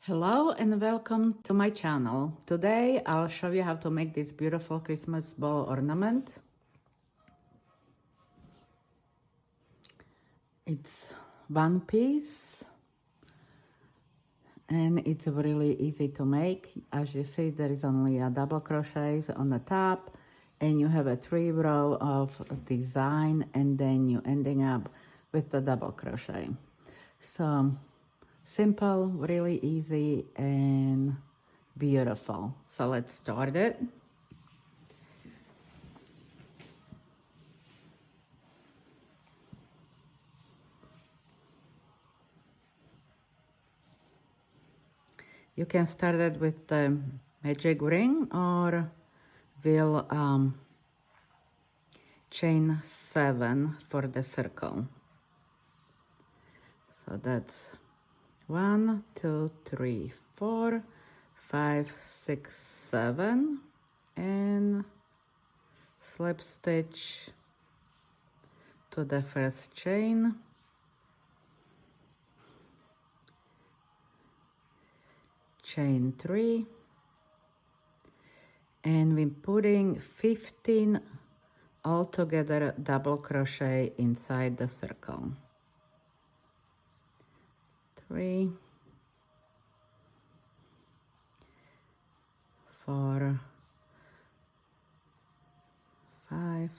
Hello and welcome to my channel. Today I'll show you how to make this beautiful Christmas ball ornament. It's one piece and it's really easy to make. As you see, there is only a double crochet on the top and you have a 3 row of design and then you ending up with the double crochet. So simple, really easy, and beautiful. So let's start it. You can start it with the magic ring or we'll chain 7 for the circle. So that's 1, 2, 3, 4, 5, 6, 7, and slip stitch to the first chain, chain 3, and we're putting 15 altogether double crochet inside the circle. 3, 4, 5,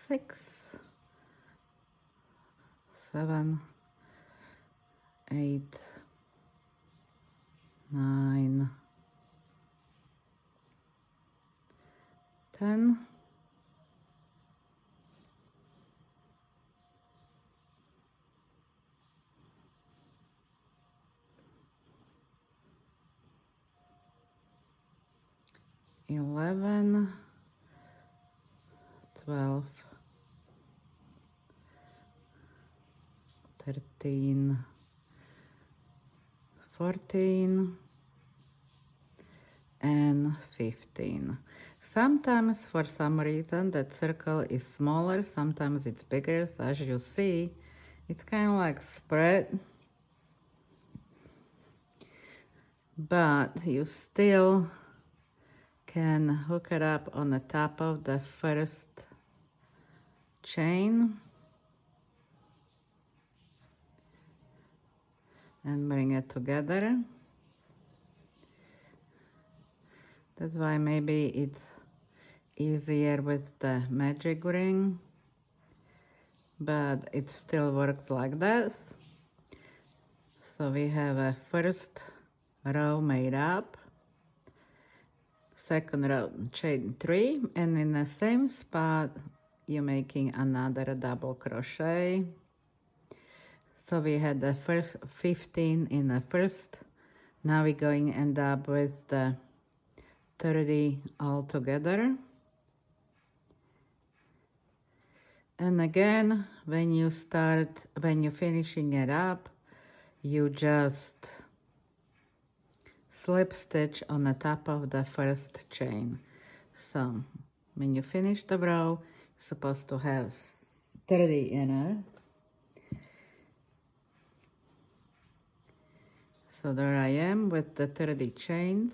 6, 7, 8, 9, 10, 11, 12, 13, 14, and 15. Sometimes for some reason that circle is smaller, sometimes it's bigger. So as you see, it's kind of like spread, but you still can hook it up on the top of the first chain and bring it together. That's why maybe it's easier with the magic ring, but it still works like this. So we have a first row made up, second row chain 3, and in the same spot you're making another double crochet. So we had the first 15 in the first. Now we're going to end up with the 30 all together. And again, when you're finishing it up, you just slip stitch on the top of the first chain. So when you finish the row, you're supposed to have 30 in it. So there I am with the 30 chains.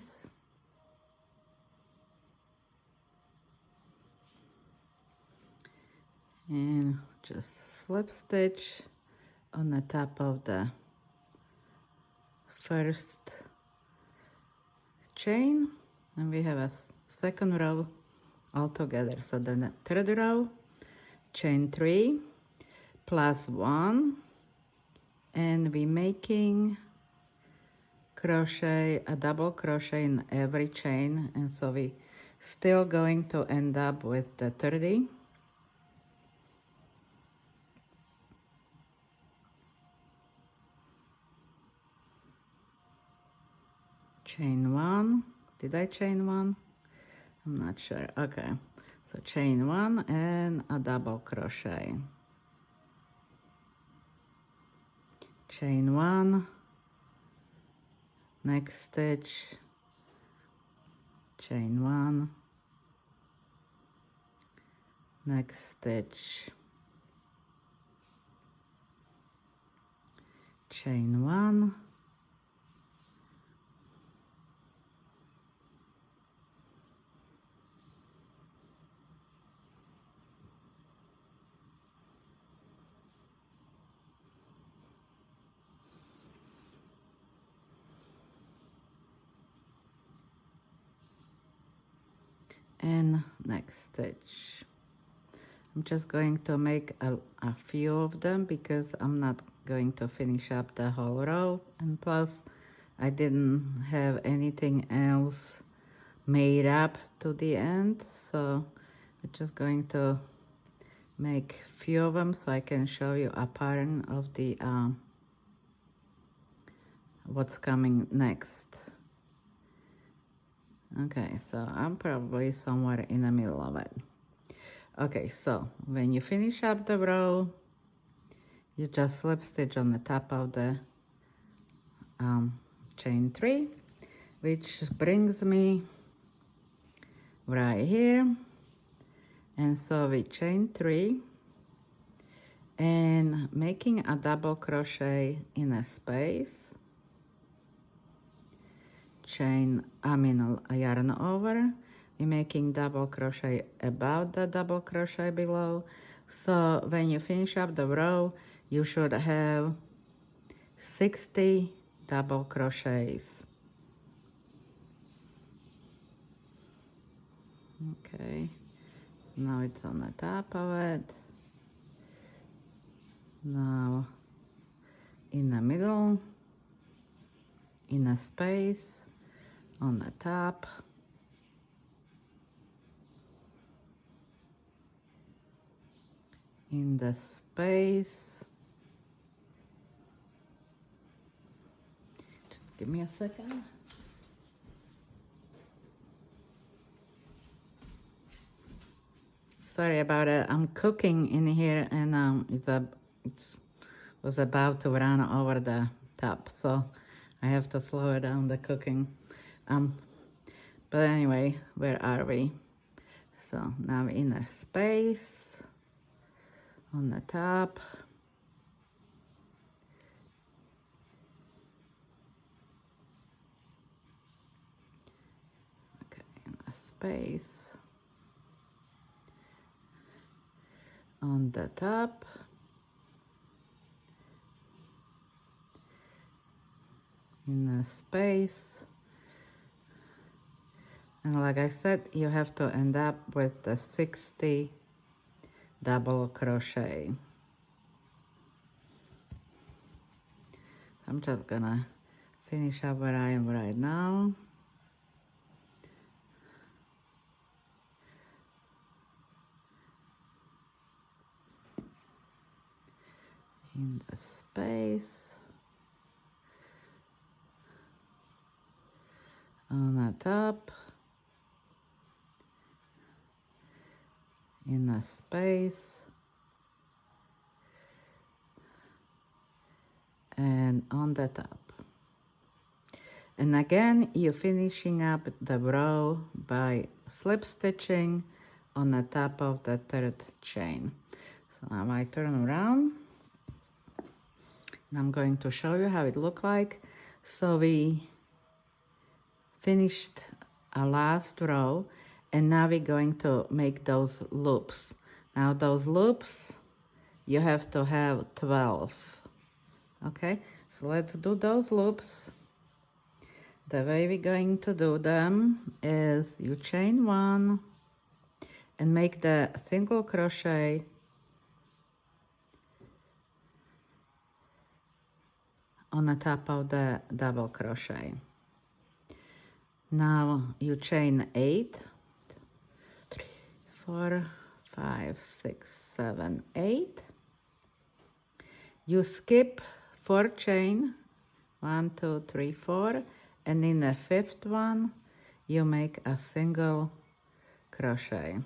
And just slip stitch on the top of the first chain, and we have a second row all together. So then the third row, chain 3 plus 1, and we're making a double crochet in every chain, and so we still going to end up with the 30. Chain 1. Did I chain 1? I'm not sure. Okay, so chain 1 and a double crochet. Chain 1, next stitch, chain 1, next stitch, chain 1, and next stitch. I'm just going to make a few of them because I'm not going to finish up the whole row, and plus I didn't have anything else made up to the end, so I'm just going to make few of them so I can show you a pattern of the what's coming next. Okay, so I'm probably somewhere in the middle of it. Okay, so when you finish up the row, you just slip stitch on the top of the chain 3, which brings me right here. And so we chain 3 and making a double crochet in a space, a yarn over, we're making double crochet above the double crochet below. So when you finish up the row, you should have 60 double crochets. Okay, now it's on the top of it. Now in the middle, in a space, on the top, in the space. Just give me a second. Sorry about it. I'm cooking in here, and it was about to run over the top, so I have to slow down the cooking. But anyway, where are we? So now in a space on the top. Okay, in a space on the top. In a space. And like I said, you have to end up with the 60 double crochet. I'm just gonna finish up where I am right now. In the space. On the top. In the space. And on the top. And again, you're finishing up the row by slip stitching on the top of the third chain. So now I turn around and I'm going to show you how it looked like. So we finished a last row, and now we're going to make those loops. Now those loops, you have to have 12. Okay, so let's do those loops. The way we're going to do them is you chain 1 and make the single crochet on the top of the double crochet. Now you chain 8, 3, 4, 5, 6, 7, 8. You skip 4 chain, 1, 2, 3, 4, and in the 5th one, you make a single crochet.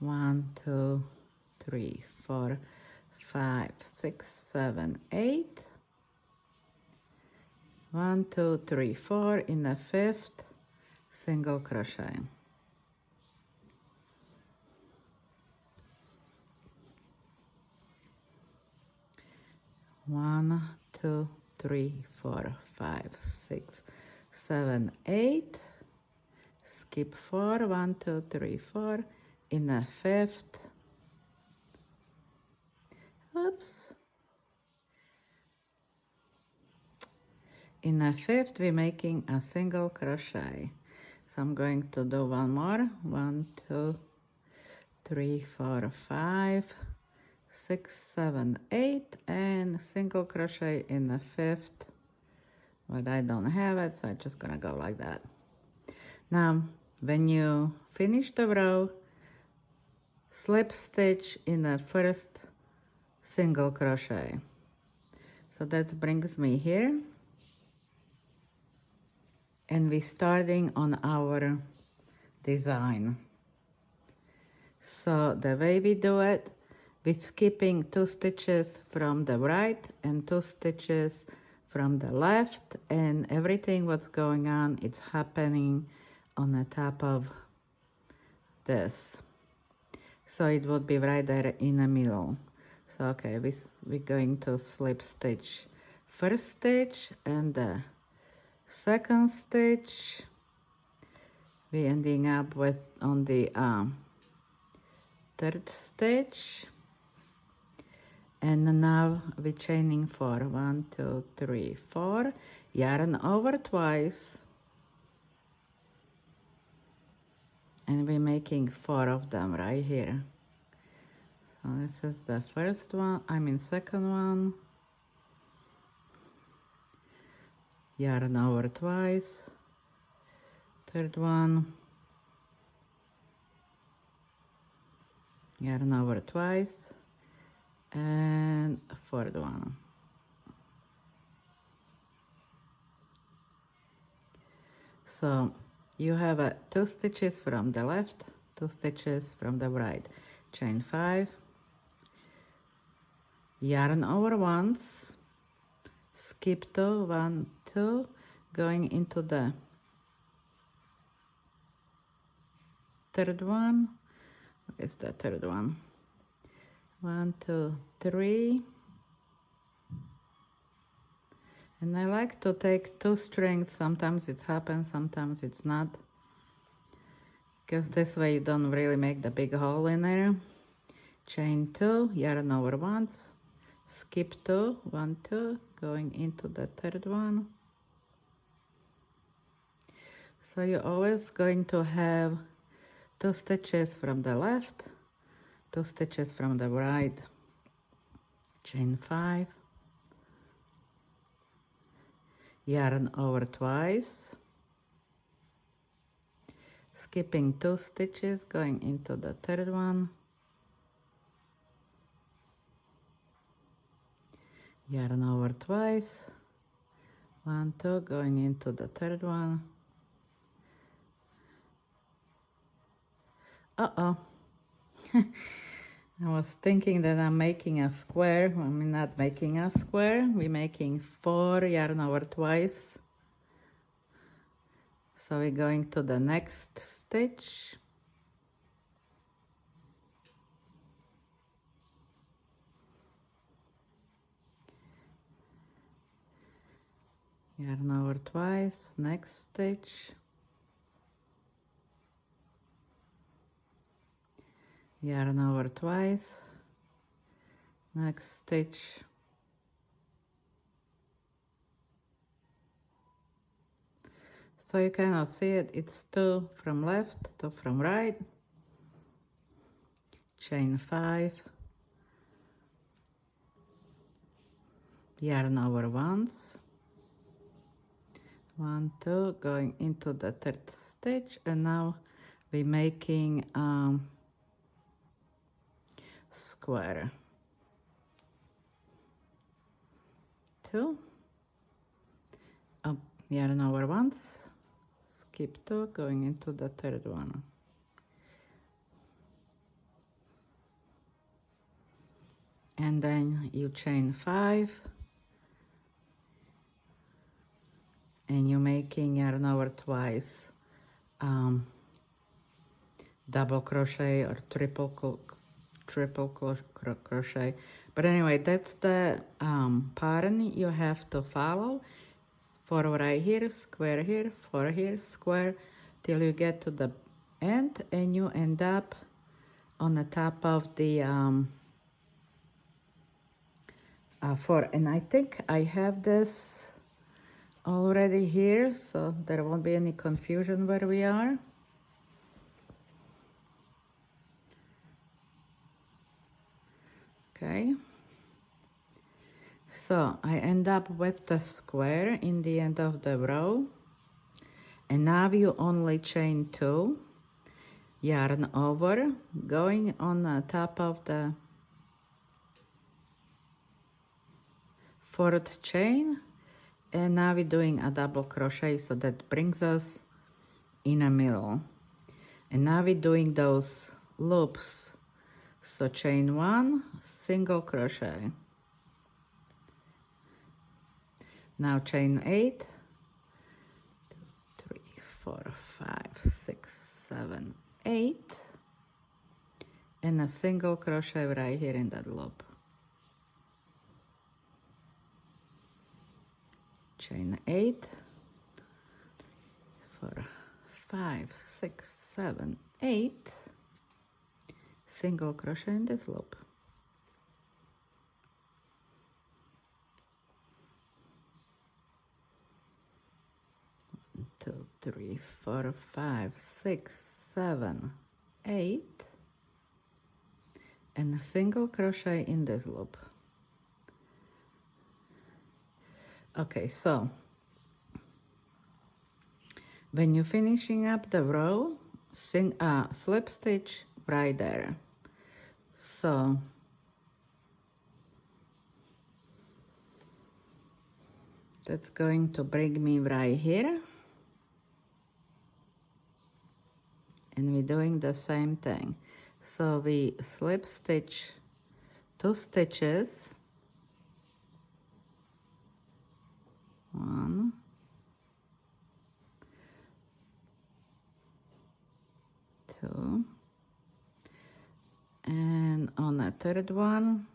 1, 2, 3, 4, 5, 6, 7, 8. 1, 2, 3, 4 in the 5th single crochet. 1, 2, 3, 4, 5, 6, 7, 8. Skip 4, 1, 2, 3, 4. In the fifth, oops. In the fifth, we're making a single crochet. So I'm going to do one more. 1, 2, 3, 4, 5, 6, 7, 8, and single crochet in the fifth. But I don't have it, so I'm just gonna go like that. Now, when you finish the row, slip stitch in the first single crochet. So that brings me here. And we're starting on our design. So the way we do it, we're skipping 2 stitches from the right and 2 stitches from the left, and everything what's going on, it's happening on the top of this. So it would be right there in the middle. So okay, we're going to slip stitch first stitch and the second stitch. We're ending up with on the third stitch, and now we're chaining 4. 1, 2, 3, 4. Yarn over twice, and we're making 4 of them right here. So this is the first one, second one. Yarn over twice. Third one. Yarn over twice. And fourth one. So you have 2 stitches from the left, 2 stitches from the right. Chain 5. Yarn over once. Skip 2, 1, 2, going into the third one. What is the third one? 1, 2, 3. And I like to take 2 strings. Sometimes it happens, sometimes it's not. Because this way you don't really make the big hole in there. Chain 2, yarn over once. Skip 2, 1, 2, going into the third one. So you're always going to have 2 stitches from the left, 2 stitches from the right. Chain 5. Yarn over twice. Skipping 2 stitches, going into the third one. Yarn over twice. 1, 2, going into the third one. Uh-oh. I was thinking that I'm making a square. I'm not making a square. We're making 4 yarn over twice. So we're going to the next stitch. Yarn over twice, next stitch. Yarn over twice, next stitch. So you cannot see it, it's 2 from left, 2 from right. Chain 5. Yarn over once. 1, 2, going into the third stitch, and now we're making square. 2, up, yarn over once, skip 2, going into the third one. And then you chain 5, and you're making yarn over twice, double crochet or triple triple crochet. But anyway, that's the pattern you have to follow. 4 right here, square here, 4 here, square, till you get to the end, and you end up on the top of the 4. And I think I have this already here, so there won't be any confusion where we are. Okay, so I end up with the square in the end of the row, and now you only chain 2, yarn over, going on the top of the 4th chain, and now we're doing a double crochet, so that brings us in the middle. And now we're doing those loops, so chain 1, single crochet, now chain 8, 2, 3, 4, 5, 6, 7, 8, and a single crochet right here in that loop. Chain 8, 4, 5, 6, 7, 8, single crochet in this loop. 1, 2, 3, 4, 5, 6, 7, 8, and a single crochet in this loop. Okay, so when you're finishing up the row, slip stitch right there. So that's going to bring me right here, and we're doing the same thing. So we slip stitch 2 stitches, 1, 2, and on the 3rd one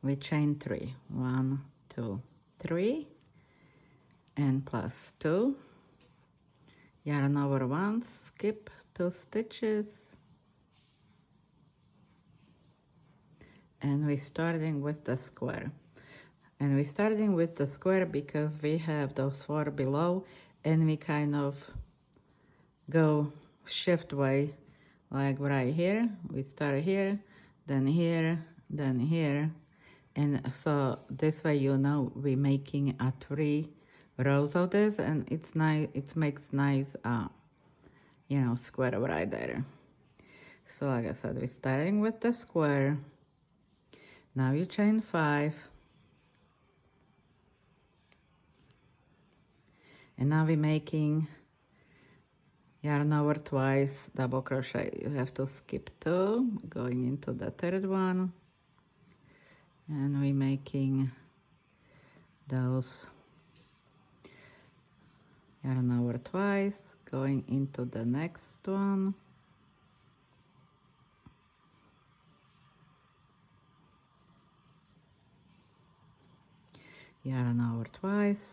we chain 3, 1, 2, 3, and plus 2, yarn over once, skip 2 stitches, and we're starting with the square. And we're starting with the square because we have those 4 below, and we kind of go shift way, like right here. We start here, then here, then here, and so this way, you know, we're making a 3 rows of this, and it's nice. It makes nice, you know, square right there. So like I said, we're starting with the square. Now you chain 5, and now we're making yarn over twice, double crochet. You have to skip 2, going into the 3rd one, and we're making those yarn over twice, going into the next one, yarn over twice,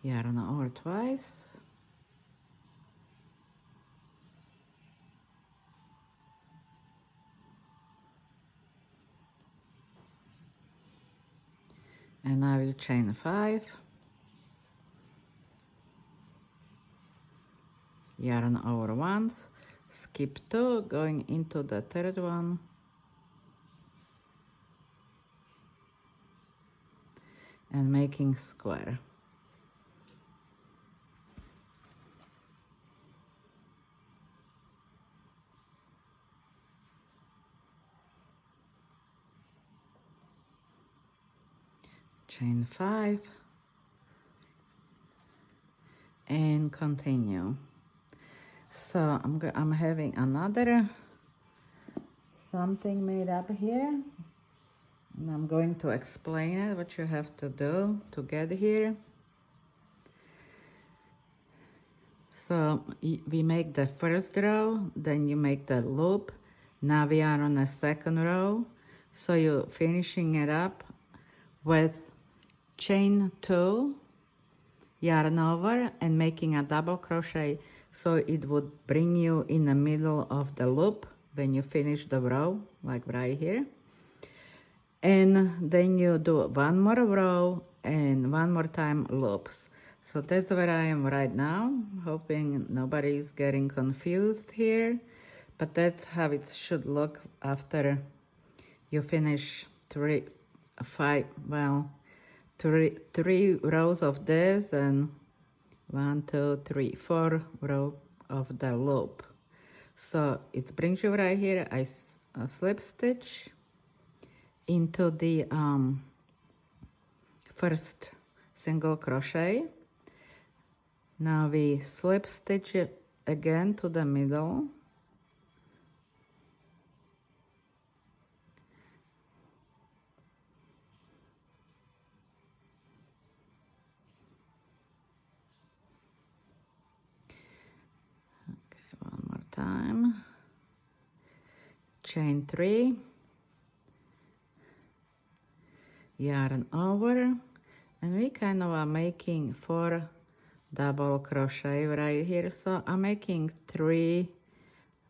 yarn over twice, and now you chain 5, yarn over once, skip 2, going into the 3rd one, and making square. Chain 5, and continue. So I'm having another something made up here, and I'm going to explain it, what you have to do to get here. So we make the first row, then you make the loop. Now we are on the second row. So you're finishing it up with chain 2, yarn over, and making a double crochet, so it would bring you in the middle of the loop when you finish the row, like right here. And then you do one more row and one more time loops. So that's where I am right now, hoping nobody's getting confused here, but that's how it should look after you finish three rows of this, and 1, 2, 3, 4 row of the loop. So it brings you right here. I slip stitch into the first single crochet. Now we slip stitch it again to the middle. Okay, one more time. Chain 3, yarn over, and we kind of are making 4 double crochet right here. So I'm making 3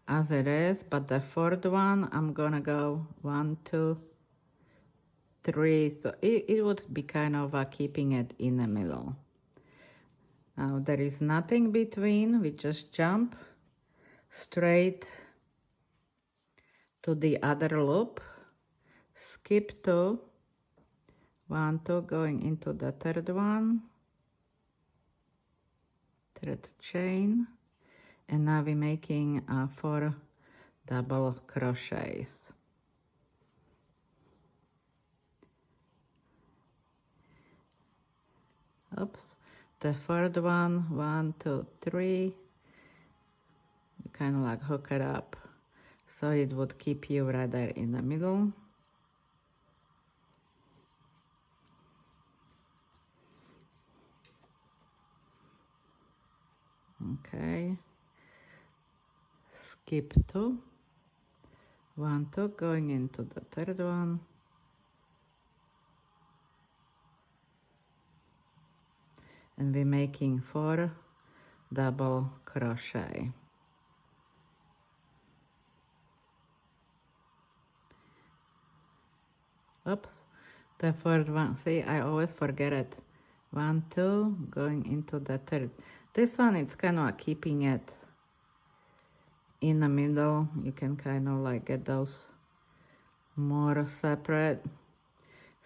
as it is, but the fourth one I'm gonna go 1, 2, 3. So it would be kind of keeping it in the middle. Now there is nothing between. We just jump straight to the other loop, skip 2, 1, 2, going into the third one, third chain, and now we're making 4 double crochets. Oops, the third one, 1, 2, 3, you kind of like hook it up, so it would keep you right there in the middle. Okay, skip 2, 1, 2, going into the third one, and we're making 4 double crochet. Oops, the fourth one, see, I always forget it. 1, 2, going into the third. This one, it's kind of keeping it in the middle. You can kind of like get those more separate.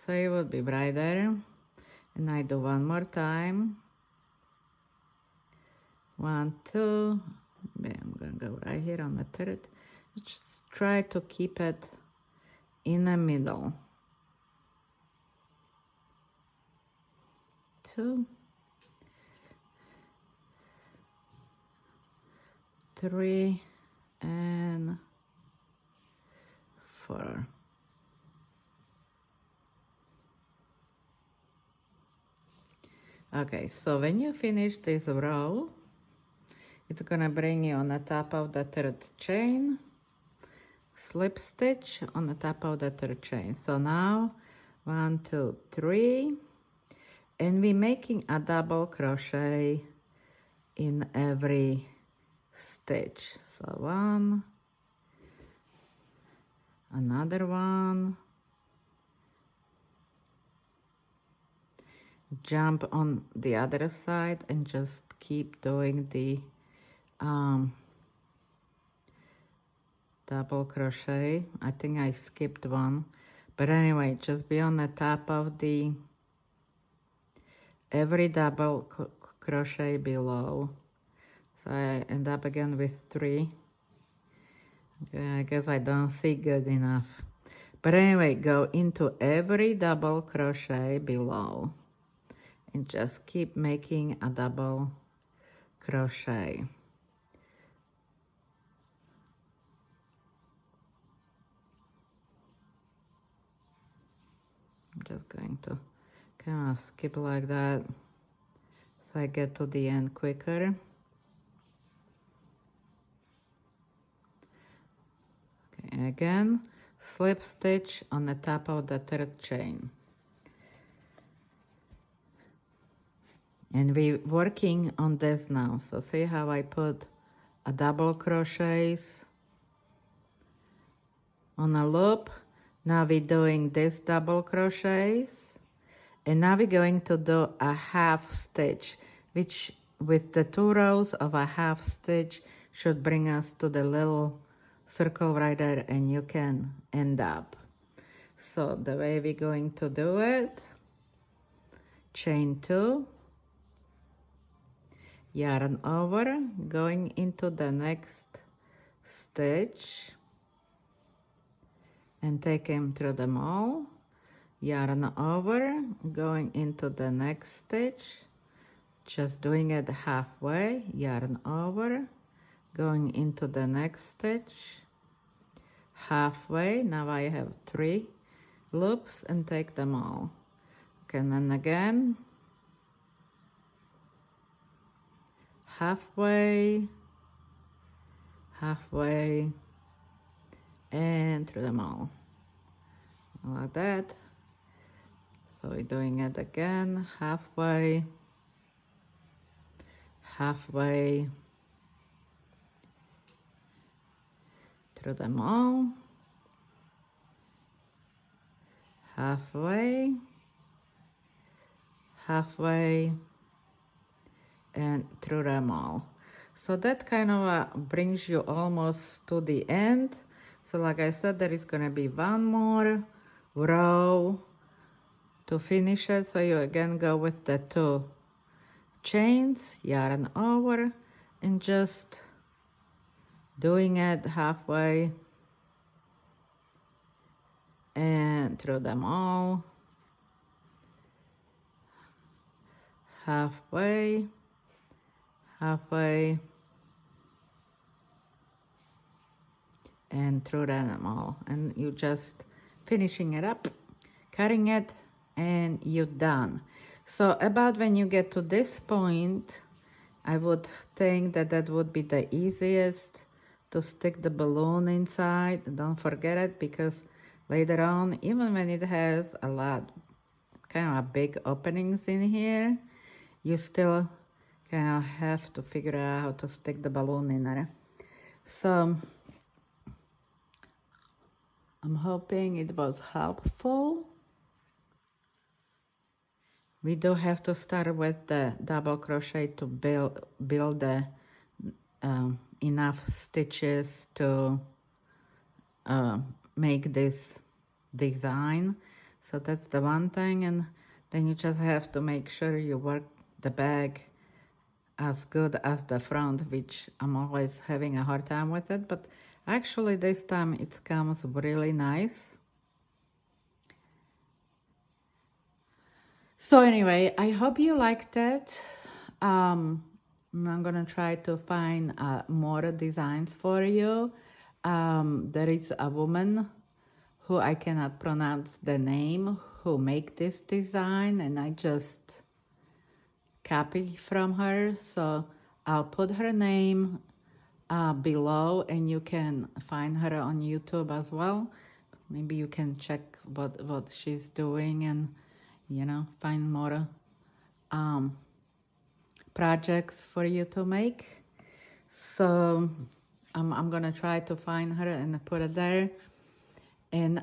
So it would be right there. And I do one more time. 1, 2, I'm gonna go right here on the third. Just try to keep it in the middle. 2, 3, and 4. Okay, so when you finish this row, it's gonna bring you on the top of the third chain, slip stitch on the top of the third chain. So now 1, 2, 3, and we're making a double crochet in every stitch. So 1, another one, jump on the other side, and just keep doing the double crochet. I think I skipped one, but anyway, just be on the top of the every double crochet below. So I end up again with 3. Okay, I guess I don't see good enough, but anyway, go into every double crochet below and just keep making a double crochet. just going to kind of skip like that so I get to the end quicker. Okay, again, slip stitch on the top of the third chain. And we're working on this now. So see how I put a double crochets on a loop. Now we're doing this double crochets, and now we're going to do a half stitch, which with the 2 rows of a half stitch should bring us to the little circle right there, and you can end up. So the way we're going to do it, chain 2, yarn over, going into the next stitch, and take them through them all, yarn over, going into the next stitch, just doing it halfway, yarn over, going into the next stitch, halfway. Now I have 3 loops and take them all. Okay, and then again, halfway, halfway, and through them all, like that. So we're doing it again, halfway, halfway, through them all, halfway, halfway, and through them all. So that kind of brings you almost to the end. So like I said, there is going to be 1 more row to finish it. So you again go with the 2 chains, yarn over, and just doing it halfway and through them all, halfway, halfway, and through them all, and you just finishing it up, cutting it, and you're done. So about when you get to this point, I would think that that would be the easiest to stick the balloon inside. Don't forget it, because later on, even when it has a lot kind of big openings in here, you still kind of have to figure out how to stick the balloon in there. So I'm hoping it was helpful. We do have to start with the double crochet to build the enough stitches to make this design. So that's the one thing, and then you just have to make sure you work the back as good as the front, which I'm always having a hard time with it, but actually this time it comes really nice. So anyway, I hope you liked it. I'm gonna try to find more designs for you. There is a woman who I cannot pronounce the name who make this design, and I just copy from her. So I'll put her name below, and you can find her on YouTube as well. Maybe you can check what she's doing, and you know, find more projects for you to make. So I'm gonna try to find her and put it there. And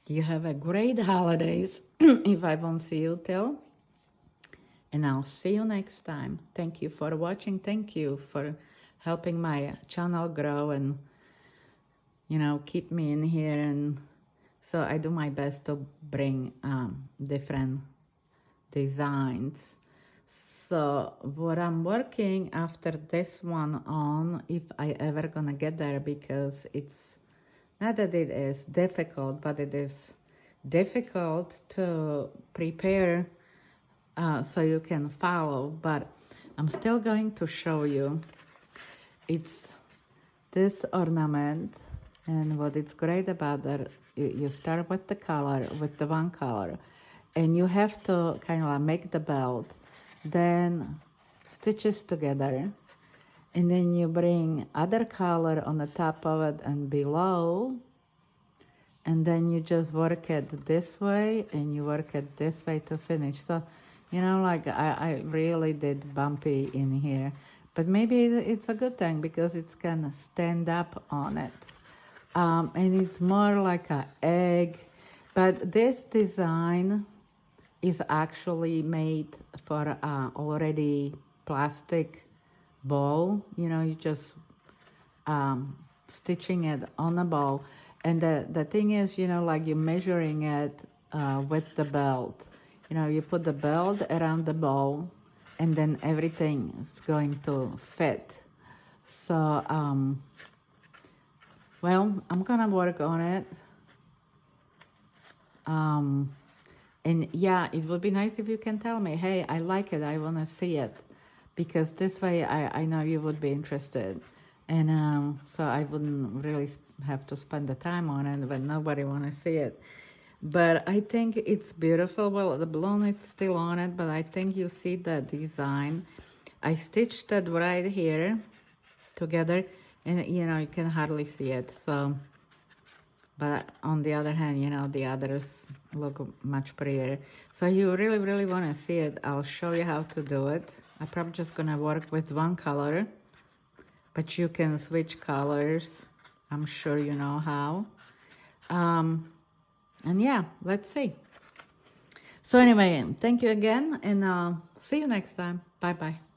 you have a great holidays if I won't see you till. And I'll see you next time. Thank you for watching. Thank you for helping my channel grow and, you know, keep me in here. And so I do my best to bring different designs. So what I'm working after this one on, if I ever gonna get there, because it's not that it is difficult, but it is difficult to prepare so you can follow, but I'm still going to show you. It's this ornament, and what it's great about that you start with the color, with the one color, and you have to kind of like make the belt, then stitches together, and then you bring other color on the top of it and below, and then you just work it this way and you work it this way to finish. So, you know, like I really did bumpy in here, but maybe it's a good thing because it's gonna stand up on it. And it's more like an egg, but this design is actually made for already plastic ball. You know, you just stitching it on a ball, and the thing is, you know, like you're measuring it with the belt. You know, you put the belt around the ball, and then everything is going to fit. So well, I'm gonna work on it. And yeah, it would be nice if you can tell me, hey, I like it, I wanna see it. Because this way I know you would be interested. And so I wouldn't really have to spend the time on it when nobody wanna see it. But I think it's beautiful. Well, the balloon is still on it, but I think you see the design. I stitched it right here together, and you know, you can hardly see it. So, but on the other hand, you know, the others look much prettier. So you really want to see it, I'll show you how to do it. I'm probably just gonna work with one color, but you can switch colors. I'm sure you know how. And yeah, let's see. So anyway, thank you again, and see you next time. Bye bye.